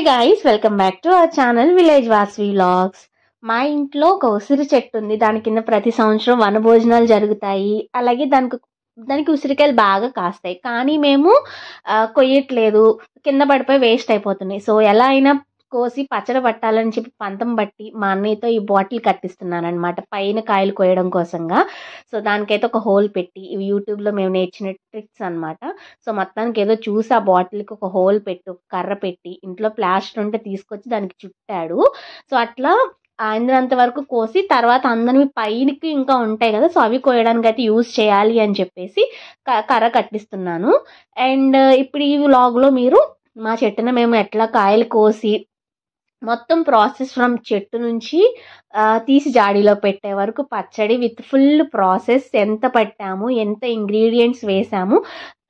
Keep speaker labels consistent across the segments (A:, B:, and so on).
A: Guys, welcome back to our channel village Vasavi vlogs. మా ఇంట్లో ఒక ఉసిరి చెట్టు ఉంది. దాని కింద ప్రతి సంవత్సరం వనభోజనాలు జరుగుతాయి. అలాగే దానికి ఉసిరికాయలు బాగా కాస్తాయి. కానీ మేము కొయ్యట్లేదు, కింద పడిపోయి వేస్ట్ అయిపోతున్నాయి. సో ఎలా అయినా కోసి పచ్చడి పట్టాలని చెప్పి పంతం బట్టి మా అన్నయ్యతో ఈ బాటిల్ కట్టిస్తున్నాను అనమాట, పైన కాయలు కోయడం కోసంగా. సో దానికైతే ఒక హోల్ పెట్టి, ఇవి యూట్యూబ్లో మేము నేర్చిన ట్రిక్స్ అనమాట. సో మొత్తానికి ఏదో చూసి ఆ బాటిల్కి ఒక హోల్ పెట్టి, ఒక కర్ర పెట్టి, ఇంట్లో ప్లాస్టర్ ఉంటే తీసుకొచ్చి దానికి చుట్టాడు. సో అట్లా అందినంత వరకు కోసి, తర్వాత అందరివి పైనకి ఇంకా ఉంటాయి కదా, సో అవి కోయడానికి అయితే యూజ్ చేయాలి అని చెప్పేసి కర్ర కట్టిస్తున్నాను. అండ్ ఇప్పుడు ఈ వ్లాగ్లో మీరు మా చెట్టున మేము ఎట్లా కాయలు కోసి మొత్తం ప్రాసెస్ ఫ్రమ్ చెట్టు నుంచి తీసి జాడీలో పెట్టే వరకు పచ్చడి విత్ ఫుల్ ప్రాసెస్, ఎంత పట్టాము, ఎంత ఇంగ్రీడియంట్స్ వేసాము,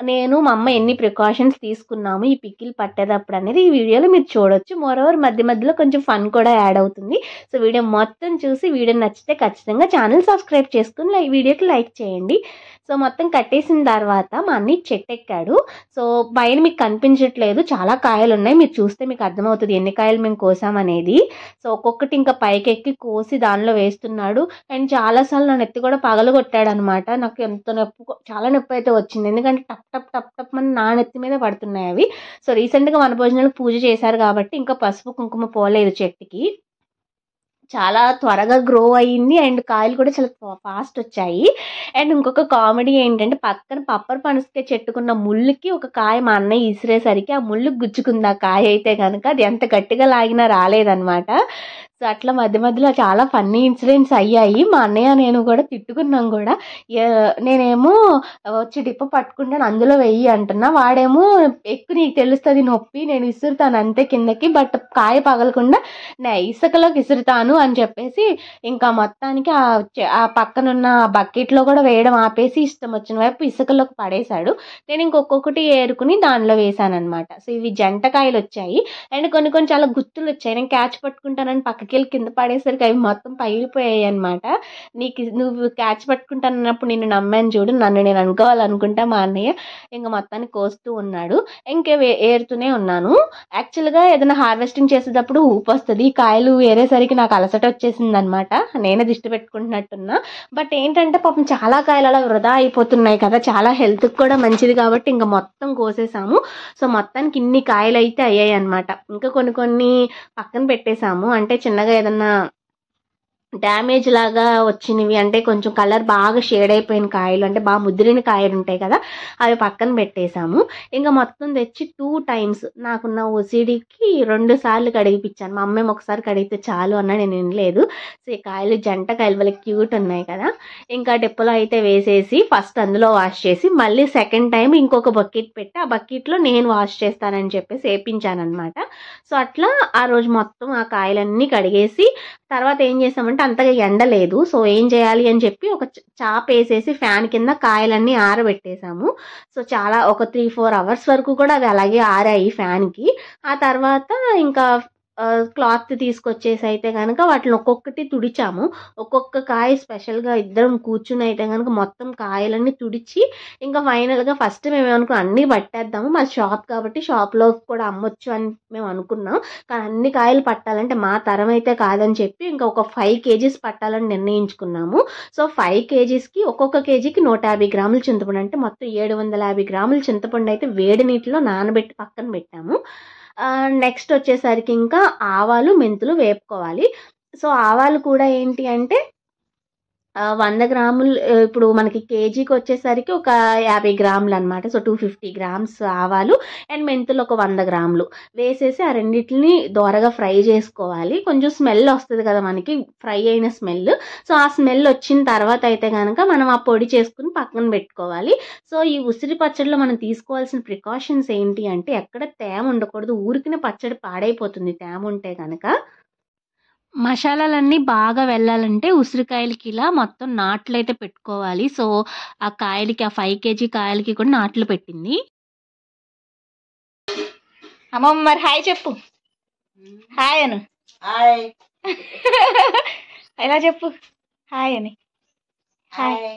A: నేను మా అమ్మ ఎన్ని ప్రికాషన్స్ తీసుకున్నాము ఈ పికిల్ పట్టేటప్పుడు అనేది ఈ వీడియోలో మీరు చూడొచ్చు. మోరోవర్ మధ్య మధ్యలో కొంచెం ఫన్ కూడా యాడ్ అవుతుంది. సో వీడియో మొత్తం చూసి వీడియో నచ్చితే ఖచ్చితంగా ఛానల్ సబ్స్క్రైబ్ చేసుకుని వీడియోకి లైక్ చేయండి. సో మొత్తం కట్టేసిన తర్వాత మా అన్నయ్య చెట్టు ఎక్కాడు. సో పైన మీకు కనిపించట్లేదు, చాలా కాయలు ఉన్నాయి, మీరు చూస్తే మీకు అర్థమవుతుంది ఎన్ని కాయలు మేము కోసామనేది. సో ఒక్కొక్కటి ఇంకా పైకెక్కి కోసి దానిలో వేస్తున్నాడు. అండ్ చాలాసార్లు నా నెత్తి కూడా పగలగొట్టాడు అనమాట. నాకు ఎంత నొప్పి, చాలా నొప్పి అయితే వచ్చింది, ఎందుకంటే టప్ టప్ టప్ టప్ అని నా నెత్తి మీద పడుతున్నాయి అవి. సో రీసెంట్గా వనభోజనాలకు పూజ చేశారు కాబట్టి ఇంకా పసుపు కుంకుమ పోలేదు చెట్టుకి, చాలా త్వరగా గ్రో అయ్యింది. అండ్ కాయలు కూడా చాలా ఫాస్ట్ వచ్చాయి. అండ్ ఇంకొక కామెడీ ఏంటంటే, పక్కన పప్పర్ పనసకాయ చెట్టుకున్న ముళ్ళుకి ఒక కాయ మా అన్నయ్య ఇసిరేసరికి ఆ ముళ్ళుకి గుచ్చుకుంది ఆ కాయ అయితే కనుక, అది ఎంత గట్టిగా లాగినా రాలేదనమాట. సో అట్లా మధ్య మధ్యలో చాలా ఫన్నీ ఇన్సిడెంట్స్ అయ్యాయి. మా అన్నయ్య నేను కూడా తిట్టుకున్నాం కూడా. నేనేమో వచ్చి డిప్ప పట్టుకుంటాను, అందులో వెయ్యి అంటున్నా, వాడేమో ఎక్కువ నీకు తెలుస్తుంది నొప్పి, నేను విసురుతాను అంతే కిందకి, బట్ కాయ పగలకుండా ఇసుకలోకి విసురుతాను అని చెప్పేసి ఇంకా మొత్తానికి ఆ పక్కనున్న బకెట్లో కూడా వేయడం ఆపేసి ఇష్టం వచ్చిన వైపు ఇసుకలోకి పడేశాడు. నేను ఇంకొకటి ఏరుకుని దానిలో వేసాను అనమాట. సో ఇవి జంటకాయలు వచ్చాయి. అండ్ కొన్ని కొన్ని చాలా గుత్తులు వచ్చాయి. నేను క్యాచ్ పట్టుకుంటానని పక్కకి వెళ్ళి కింద పడేసరికి అవి మొత్తం పగిలిపోయాయి అనమాట. నువ్వు క్యాచ్ పట్టుకుంటానన్నప్పుడు నిన్ను నమ్మాను చూడు, నన్ను నేను అనుకోవాలనుకుంటా. మా అన్నయ్య ఇంకా మొత్తానికి కోస్తూ ఉన్నాడు, ఇంకే ఏరుతూనే ఉన్నాను. యాక్చువల్గా ఏదైనా హార్వెస్టింగ్ చేసేటప్పుడు ఊపు వస్తుంది, కాయలు ఏరేసరికి నాకు అలసట వచ్చేసింది అనమాట, నేనే దిష్టి పెట్టుకుంటున్నట్టున్నా. బట్ ఏంటంటే పాపం చాలా కాయలు అలా వృధా అయిపోతున్నాయి కదా, చాలా హెల్త్కి కూడా మంచిది కాబట్టి ఇంకా మొత్తం కోసేసాము. సో మొత్తానికి ఇన్ని కాయలు అయితే అయ్యాయి అనమాట. ఇంకా కొన్ని కొన్ని పక్కన పెట్టేశాము, అంటే చిన్నగా ఏదన్నా డ్యామేజ్ లాగా వచ్చినవి, అంటే కొంచెం కలర్ బాగా షేడ్ అయిపోయిన కాయలు, అంటే బాగా ముదిరిన కాయలు ఉంటాయి కదా, అవి పక్కన పెట్టేశాము. ఇంకా మొత్తం తెచ్చి 2 times నాకున్న ఓసిడీకి 2 సార్లు కడిగిపించాను. మా అమ్మేమో ఒకసారి కడిగితే చాలు అన్నా, నేను వినలేదు. సో ఈ కాయలు జంట కాయలు వాళ్ళకి క్యూట్ ఉన్నాయి కదా, ఇంకా డిప్పలో అయితే వేసేసి ఫస్ట్ అందులో వాష్ చేసి మళ్ళీ సెకండ్ టైం ఇంకొక బకెట్ పెట్టి ఆ బకెట్లో నేను వాష్ చేస్తానని చెప్పేసి వేపించాను అనమాట. సో అట్లా ఆ రోజు మొత్తం ఆ కాయలన్నీ కడిగేసి తర్వాత ఏం చేసామంటే అంతగా ఎండలేదు. సో ఏం చేయాలి అని చెప్పి ఒక చాప వేసేసి ఫ్యాన్ కింద కాయలన్నీ ఆరబెట్టేసాము. సో చాలా ఒక 3-4 hours వరకు కూడా అవి అలాగే ఆరాయి ఫ్యాన్కి. ఆ తర్వాత ఇంకా క్లాత్ తీసుకొచ్చేసి అయితే కనుక వాటిని ఒక్కొక్కటి తుడిచాము. ఒక్కొక్క కాయ స్పెషల్గా ఇద్దరం కూర్చుని అయితే కనుక మొత్తం కాయలన్నీ తుడిచి ఇంకా ఫైనల్గా ఫస్ట్ మేము ఏమనుకున్నాం అన్నీ పట్టేద్దాము, మా షాప్ కాబట్టి షాప్లో కూడా అమ్మొచ్చు అని మేము అనుకున్నాం. కానీ అన్ని కాయలు పట్టాలంటే మా తరం అయితే కాదని చెప్పి ఇంకా ఒక 5 kgs పట్టాలని నిర్ణయించుకున్నాము. సో 5 kgsకి ఒక్కొక్క కేజీకి 150 గ్రాములు చింతపండు, అంటే మొత్తం 750 గ్రాములు చింతపండు అయితే వేడి నీటిలో నానబెట్టి పక్కన పెట్టాము. నెక్స్ట్ వచ్చేసరికి ఇంకా ఆవాలు మెంతులు వేపుకోవాలి. సో ఆవాలు కూడా ఏంటి అంటే 100 గ్రాములు, ఇప్పుడు మనకి కేజీకి వచ్చేసరికి ఒక 50 గ్రాములు అనమాట. సో 250 grams ఆవాలు అండ్ మెంతులు ఒక 100 గ్రాములు వేసేసి ఆ రెండింటిని దోరగా ఫ్రై చేసుకోవాలి. కొంచెం స్మెల్ వస్తుంది కదా మనకి, ఫ్రై అయిన స్మెల్. సో ఆ స్మెల్ వచ్చిన తర్వాత అయితే కనుక మనం ఆ పొడి చేసుకుని పక్కన పెట్టుకోవాలి. సో ఈ ఉసిరి పచ్చడిలో మనం తీసుకోవాల్సిన ప్రికాషన్స్ ఏంటి అంటే, ఎక్కడ తేమ ఉండకూడదు, ఊరికిన పచ్చడి పాడైపోతుంది తేమ ఉంటే కనుక. మసాలాలన్నీ బాగా వెళ్ళాలంటే ఉసిరికాయలకి ఇలా మొత్తం నాట్లు అయితే పెట్టుకోవాలి. సో ఆ కాయలకి, ఆ 5 kg కాయలకి కూడా నాట్లు పెట్టింది. అమ్మమ్మ మరి హాయ్ చెప్పు, హాయ్ అను,
B: హాయ్
A: ఎలా చెప్పు హాయ్ అని. హాయ్.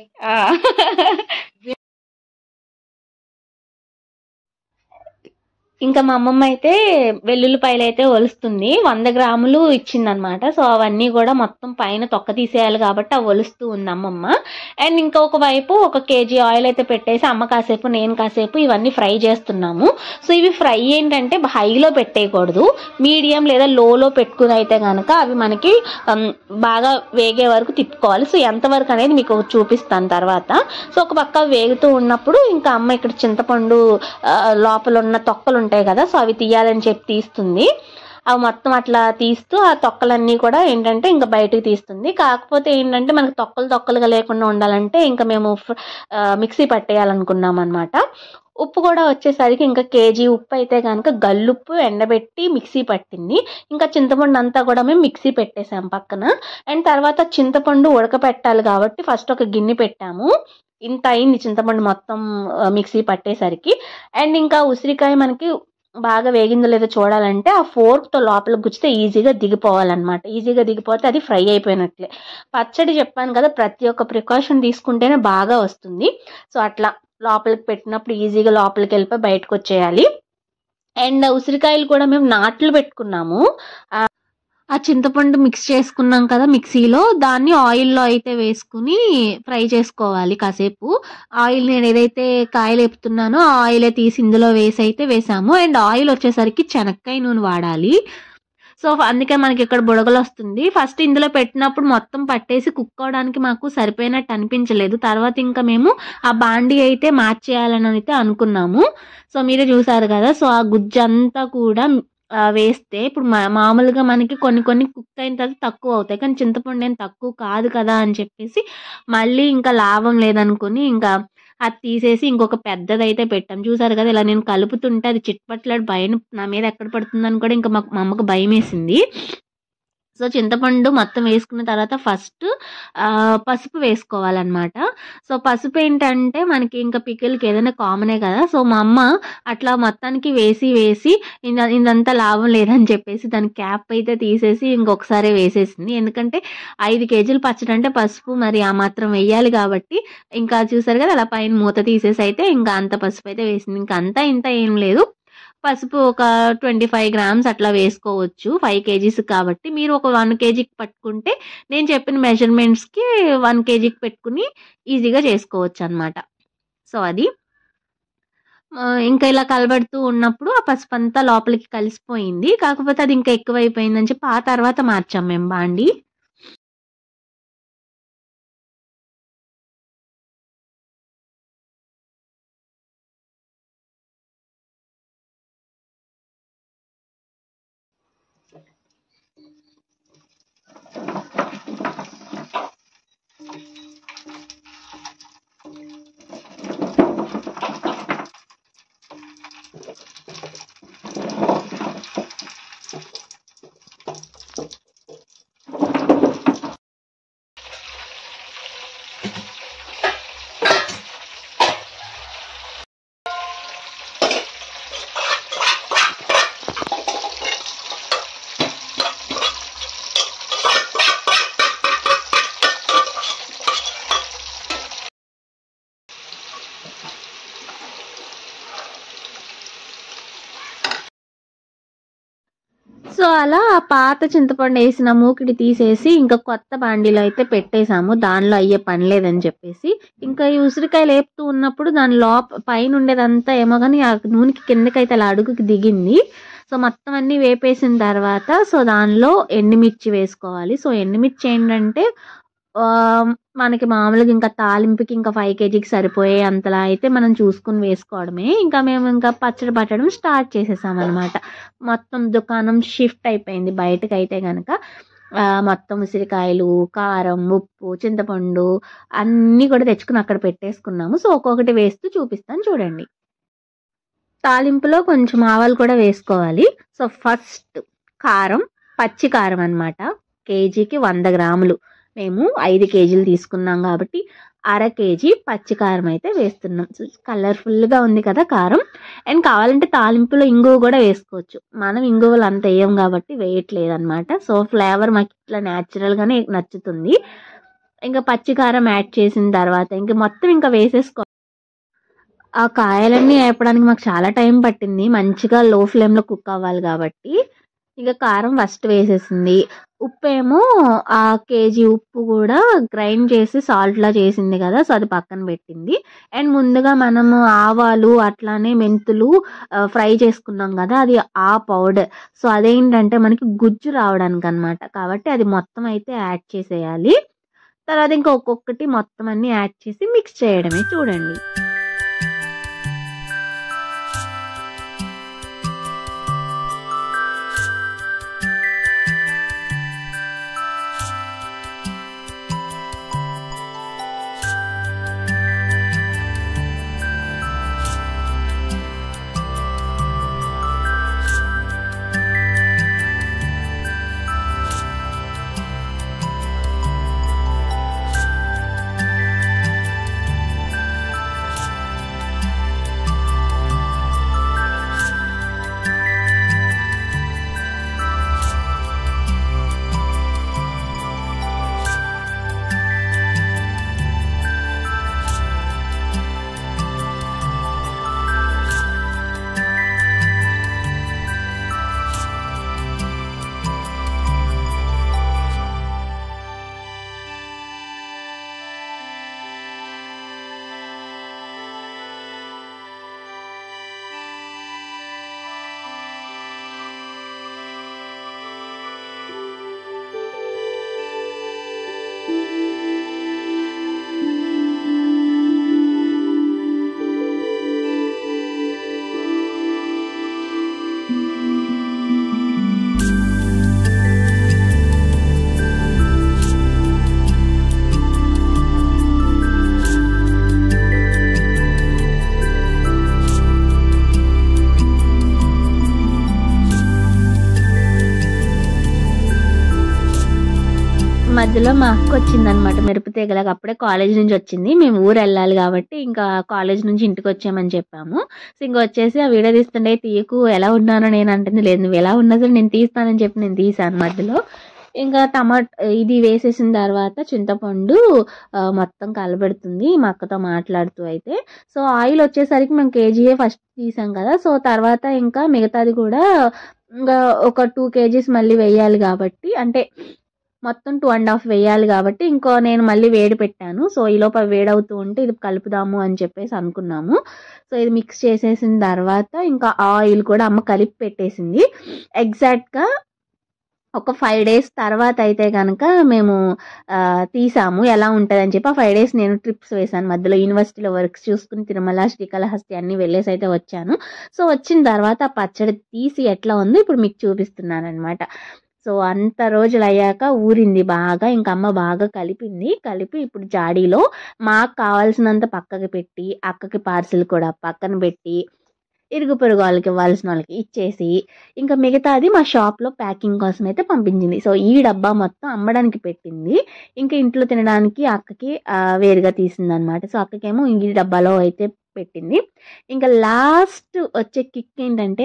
A: ఇంకా మా అమ్మమ్మ అయితే వెల్లుల్లిపాయలు అయితే ఒలుస్తుంది. 100 గ్రాములు ఇచ్చిందనమాట. సో, అవన్నీ కూడా మొత్తం పైన తొక్క తీసేయాలి కాబట్టి అవి ఒలుస్తూ ఉంది అమ్మమ్మ. అండ్ ఇంకొక వైపు 1 కేజీ ఆయిల్ అయితే పెట్టేసి అమ్మ కాసేపు, నేను కాసేపు ఇవన్నీ ఫ్రై చేస్తున్నాము. సో, ఇవి ఫ్రై ఏంటంటే హైలో పెట్టేయకూడదు. మీడియం లేదా లోలో పెట్టుకుని అయితే కనుక అవి మనకి బాగా వేగే వరకు తిప్పుకోవాలి. సో, ఎంతవరకు అనేది మీకు చూపిస్తాను తర్వాత. సో, ఒక పక్క వేగుతూ ఉన్నప్పుడు ఇంకా అమ్మ ఇక్కడ చింతపండు లోపల ఉన్న తొక్కలు ఉంటాయి కదా, సో అవి తీయాలని చెప్పి తీస్తుంది. అవి మొత్తం అట్లా తీస్తూ ఆ తొక్కలన్నీ కూడా ఏంటంటే ఇంకా బయటకు తీస్తుంది. కాకపోతే ఏంటంటే మనకు తొక్కలుగా లేకుండా ఉండాలంటే ఇంకా మేము మిక్సీ పట్టేయాలనుకున్నాం అనమాట. ఉప్పు కూడా వచ్చేసరికి ఇంకా కేజీ ఉప్పు అయితే కనుక గల్లుప్పు ఎండబెట్టి మిక్సీ పట్టింది. ఇంకా చింతపండు అంతా కూడా మేము మిక్సీ పెట్టేసాం పక్కన. అండ్ తర్వాత చింతపండు ఉడకపెట్టాలి కాబట్టి ఫస్ట్ ఒక గిన్నె పెట్టాము. ఇంత అయింది చింతపండు మొత్తం మిక్సీ పట్టేసరికి. అండ్ ఇంకా ఉసిరికాయ మనకి బాగా వేగిందో లేదో చూడాలంటే ఆ ఫోర్క్తో లోపల గుచ్చితే ఈజీగా దిగిపోవాలన్నమాట. ఈజీగా దిగిపోతే అది ఫ్రై అయిపోయినట్లే. పచ్చడి చెప్పాను కదా, ప్రతి ఒక్క ప్రికాషన్ తీసుకుంటేనే బాగా వస్తుంది. సో అట్లా లోపలికి పెట్టినప్పుడు ఈజీగా లోపలికి వెళ్ళిపోయి బయటకు వచ్చేయాలి. అండ్ ఉసిరికాయలు కూడా మేము నాట్లు పెట్టుకున్నాము. ఆ చింతపండు మిక్స్ చేసుకున్నాం కదా మిక్సీలో, దాన్ని ఆయిల్లో అయితే వేసుకుని ఫ్రై చేసుకోవాలి కాసేపు. ఆయిల్ నేను ఏదైతే కాయలు వేపుతున్నానో ఆ ఆయిలే తీసి ఇందులో వేసి అయితే వేసాము. అండ్ ఆయిల్ వచ్చేసరికి శనక్కాయ నూనె వాడాలి. సో అందుకే మనకి ఇక్కడ బుడగలు వస్తుంది. ఫస్ట్ ఇందులో పెట్టినప్పుడు మొత్తం పట్టేసి కుక్ అవడానికి మాకు సరిపోయినట్టు అనిపించలేదు. తర్వాత ఇంకా మేము ఆ బాండీ అయితే మార్చేయాలని అయితే అనుకున్నాము. సో మీరే చూసారు కదా. సో ఆ గుజ్జంతా కూడా వేస్తే ఇప్పుడు మామూలుగా మనకి కొన్ని కుక్ అయిన తర్వాత తక్కువ అవుతాయి, కానీ చింతపండు ఏం తక్కువ కాదు కదా అని చెప్పేసి మళ్ళీ ఇంకా లాభం లేదనుకుని ఇంకా అది తీసేసి ఇంకొక పెద్దదైతే పెట్టాం. చూసారు కదా, ఇలా నేను కలుపుతుంటే అది చిట్పట్లాడి పైన నా మీద ఎక్కడ పడుతుందని కూడా ఇంకా మా అమ్మకు భయం వేసింది. సో చింతపండు మొత్తం వేసుకున్న తర్వాత ఫస్ట్ పసుపు వేసుకోవాలన్నమాట. సో పసుపు ఏంటంటే మనకి ఇంకా పికిల్కి ఏదైనా కామనే కదా. సో మా అమ్మ అట్లా మొత్తానికి వేసి ఇదంతా లాభం లేదని చెప్పేసి దాని క్యాప్ అయితే తీసేసి ఇంకొకసారి వేసేసింది. ఎందుకంటే 5 కేజీలు పచ్చడి అంటే పసుపు మరి ఆ మాత్రం వేయాలి కాబట్టి ఇంకా చూసారు కదా, అలా పైన మూత తీసేసి అయితే ఇంకా అంత పసుపు అయితే వేసింది. ఇంకా అంతా ఇంత ఏం లేదు, పసుపు ఒక 25 గ్రామ్స్ అట్లా వేసుకోవచ్చు 5 కేజీస్ కాబట్టి. మీరు ఒక 1 కేజీకి పట్టుకుంటే నేను చెప్పిన మెజర్మెంట్స్కి 1 కేజీకి పెట్టుకుని ఈజీగా చేసుకోవచ్చు అనమాట. సో అది ఇంకా ఇలా కలబెడుతూ ఉన్నప్పుడు ఆ పసుపు అంతా లోపలికి కలిసిపోయింది. కాకపోతే అది ఇంకా ఎక్కువైపోయిందని చెప్పి ఆ తర్వాత మార్చాం మేము బాండి. సో అలా ఆ పాత చింతపండు వేసిన మూకిడి తీసేసి ఇంకా కొత్త బాండీలో అయితే పెట్టేసాము. దానిలో అయ్యే పని లేదని చెప్పేసి ఇంకా ఈ ఉసిరికాయలు వేపుతూ ఉన్నప్పుడు దాని పైన ఉండేదంతా ఏమో కానీ ఆ నూనెకి కిందకైతే అలా అడుగుకి దిగింది. సో మొత్తం అన్నీ వేపేసిన తర్వాత సో దానిలో ఎండుమిర్చి వేసుకోవాలి. సో ఎండుమిర్చి ఏంటంటే మనకి మామూలుగా ఇంకా తాలింపుకి ఇంకా 5 కేజీకి సరిపోయే అంతలా అయితే మనం చూసుకుని వేసుకోవడమే. ఇంకా మేము ఇంకా పచ్చడి పట్టడం స్టార్ట్ చేసేసామన్నమాట. మొత్తం దుకాణం షిఫ్ట్ అయిపోయింది బయటకు అయితే కనుక. మొత్తం ఉసిరికాయలు, కారం, ఉప్పు, చింతపండు అన్నీ కూడా తెచ్చుకుని అక్కడ పెట్టేసుకున్నాము. సో ఒక్కొక్కటి వేస్తూ చూపిస్తాను చూడండి. తాలింపులో కొంచెం ఆవాలు కూడా వేసుకోవాలి. సో ఫస్ట్ కారం, పచ్చి కారం అనమాట. కేజీకి 100 గ్రాములు. మేము 5 కేజీలు తీసుకున్నాం కాబట్టి 1/2 కేజీ పచ్చి కారం అయితే వేస్తున్నాం. కలర్ఫుల్గా ఉంది కదా కారం. అండ్ కావాలంటే తాలింపులో ఇంగువ కూడా వేసుకోవచ్చు. మనం ఇంగువలు అంత వేయం కాబట్టి వేయట్లేదు అనమాట. సో ఫ్లేవర్ మాకు ఇట్లా న్యాచురల్గానే నచ్చుతుంది. ఇంకా పచ్చి కారం యాడ్ చేసిన తర్వాత ఇంకా మొత్తం ఇంకా వేసేసుకో. ఆ కాయలన్నీ ఏపడానికి మాకు చాలా టైం పట్టింది. మంచిగా లో ఫ్లేమ్‌లో కుక్ అవ్వాలి కాబట్టి. ఇక కారం ఫస్ట్ వేసేసింది. ఉప్పేమో కేజీ ఉప్పు గూడా గ్రైండ్ చేసి సాల్ట్‌లా చేసింది గదా! సో, అది పక్కన పెట్టింది. అండ్ ముందుగా మనము ఆవాలు, అట్లానే మెంతులు ఫ్రై చేసుకున్నాం గదా! అది ఆ పౌడర్. సో, అదేంటంటే మనకి గుజ్జు రావడానికనమాట. కాబట్టి అది మొత్తం అయితే యాడ్ చేసేయాలి. తర్వాత ఇంకా ఒక్కొక్కటి మొత్తం అన్నీ యాడ్ చేసి మిక్స్ చేయడమే చూడండి. మధ్యలో మా అక్క వచ్చిందనమాట మిరపతీగలకి. అప్పుడే కాలేజ్ నుంచి వచ్చింది. మేము ఊరెళ్ళాలి కాబట్టి ఇంకా కాలేజ్ నుంచి ఇంటికొచ్చామని చెప్పాము. సో, ఇంక వచ్చేసి ఆ వీడియో తీస్తుంటే తీయకు ఎలా ఉన్నానో నేను అంటుంది. లేదు నువ్వు ఎలా ఉన్నా సరే నేను తీస్తానని చెప్పి నేను తీసాను మధ్యలో. ఇంకా ఇది వేసేసిన తర్వాత చింతపండు మొత్తం కలబెడుతుంది మా అక్కతో మాట్లాడుతూ అయితే. సో, ఆయిల్ వచ్చేసరికి మేము కేజీయే ఫస్ట్ తీసాం కదా! సో, తర్వాత ఇంకా మిగతాది కూడా ఇంకా ఒక 2 కేజీస్ మళ్ళీ వేయాలి కాబట్టి అంటే మొత్తం 2 ½ వేయాలి కాబట్టి నేను మళ్ళీ వేడి పెట్టాను. సో, ఈలోపు అవి వేడవుతూ ఉంటే ఇది కలుపుదాము అని చెప్పేసి అనుకున్నాము. సో, ఇది మిక్స్ చేసేసిన తర్వాత ఇంకా ఆయిల్ కూడా అమ్మ కలిపి పెట్టేసింది. ఎగ్జాక్ట్‌గా ఒక 5 డేస్ తర్వాత అయితే గనక మేము తీసాము ఎలా ఉంటదని చెప్పి. ఆ 5 డేస్ నేను ట్రిప్స్ వేశాను. మధ్యలో యూనివర్సిటీలో వర్క్స్ చూసుకొని తిరుమల, శ్రీకాళహస్తి అన్నీ వెళ్ళేసైతే వచ్చాను. సో, వచ్చిన తర్వాత ఆ పచ్చడి తీసి ఎట్లా ఉందో ఇప్పుడు మీకు చూపిస్తున్నాననమాట. సో, అంత రోజులయ్యాక ఊరింది బాగా. ఇంక అమ్మ బాగా కలిపింది. కలిపి ఇప్పుడు జాడీలో మాకు కావాల్సినంత పక్కకి పెట్టి, అక్కకి పార్సిల్ కూడా పక్కన పెట్టి, ఇరుగు పొరుగు వాళ్ళకి ఇవ్వాల్సిన వాళ్ళకి ఇచ్చేసి, ఇంకా మిగతాది మా షాప్‌లో ప్యాకింగ్ కోసం అయితే పంపించింది. సో, ఈ డబ్బా మొత్తం అమ్మడానికి పెట్టింది. ఇంకా ఇంట్లో తినడానికి అక్కకి వేరుగా తీసిందనమాట. సో, అక్కకేమో ఈ డబ్బాలో అయితే పెట్టింది. ఇంకా లాస్ట్ వచ్చే కిక్ ఏంటంటే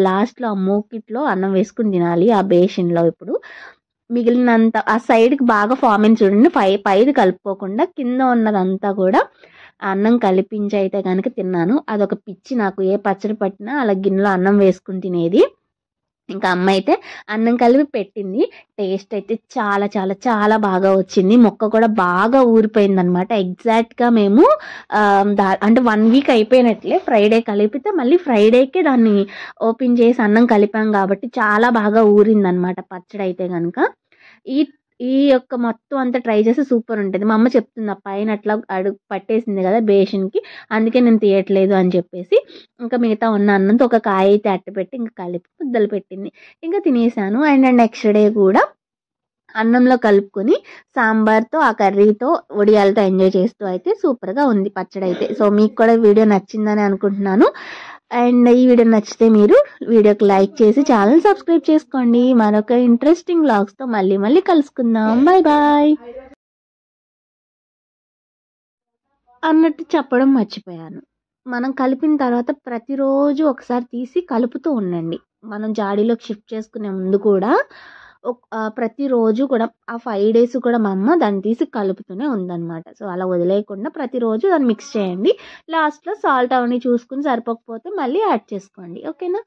A: లాస్ట్‌లో ఆ మూకిట్లో అన్నం వేసుకొని తినాలి ఆ బేషన్‌లో ఇప్పుడు. మిగిలినంత ఆ సైడ్‌కి బాగా ఫామ్ అయింది చూడండి. పైది కలుపుకోకుండా కింద ఉన్నదంతా కూడా అన్నం కలిపించి అయితే గనక తిన్నాను. అదొక పిచ్చి నాకు. ఏ పచ్చడి పట్టినా అలా గిన్నెలో అన్నం వేసుకొని తినేది. ఇంకా అమ్మ అయితే అన్నం కలిపి పెట్టింది. టేస్ట్ అయితే చాలా చాలా చాలా బాగా వచ్చింది. ముక్క కూడా బాగా ఊరిపోయిందనమాట. ఎగ్జాక్ట్‌గా మేము అంటే 1 వీక్ అయిపోయినట్లే. ఫ్రైడే కలిపితే మళ్ళీ ఫ్రైడేకే దాన్ని ఓపెన్ చేసి అన్నం కలిపాం కాబట్టి చాలా బాగా ఊరిందనమాట పచ్చడైతే గనక. ఈ ఈ యొక్క మొత్తం అంతా ట్రై చేస్తే సూపర్ ఉంటది. మా అమ్మ చెప్తుంది ఆ పైన అట్లా అడుగు పట్టేసింది కదా బేషన్‌కి. అందుకే నేను తీయట్లేదు అని చెప్పేసి. ఇంకా మిగతా ఉన్న అన్నంతో ఒక కాయ అయితే అట్టపెట్టి ఇంకా కలిపి ముద్దలు పెట్టింది. ఇంకా తినేసాను. అండ్ నెక్స్ట్ డే కూడా అన్నంలో కలుపుకొని సాంబార్‌తో, ఆ కర్రీతో, వడియాలతో ఎంజాయ్ చేస్తూ అయితే సూపర్‌గా ఉంది పచ్చడైతే. సో, మీకు కూడా వీడియో నచ్చిందని అనుకుంటున్నాను. అండ్ ఈ వీడియో నచ్చితే మీరు వీడియోకి లైక్ చేసి ఛానల్ సబ్స్క్రైబ్ చేసుకోండి. మరొక ఇంట్రెస్టింగ్ వ్లాగ్స్‌తో మళ్ళీ కలుసుకుందాం. బాయ్. అన్నట్టు చెప్పడం మర్చిపోయాను. మనం కలిపిన తర్వాత ప్రతిరోజు ఒకసారి తీసి కలుపుతూ ఉండండి. మనం జాడీలోకి షిఫ్ట్ చేసుకునే ముందు కూడా ప్రతిరోజు కూడా ఆ 5 డేస్ కూడా మా అమ్మ దాన్ని తీసి కలుపుతూనే ఉందన్నమాట. సో, అలా వదిలేయకుండా ప్రతిరోజు దాన్ని మిక్స్ చేయండి. లాస్ట్‌లో సాల్ట్ అవన్నీ చూసుకొని సరిపోకపోతే మళ్ళీ యాడ్ చేసుకోండి. ఓకేనా?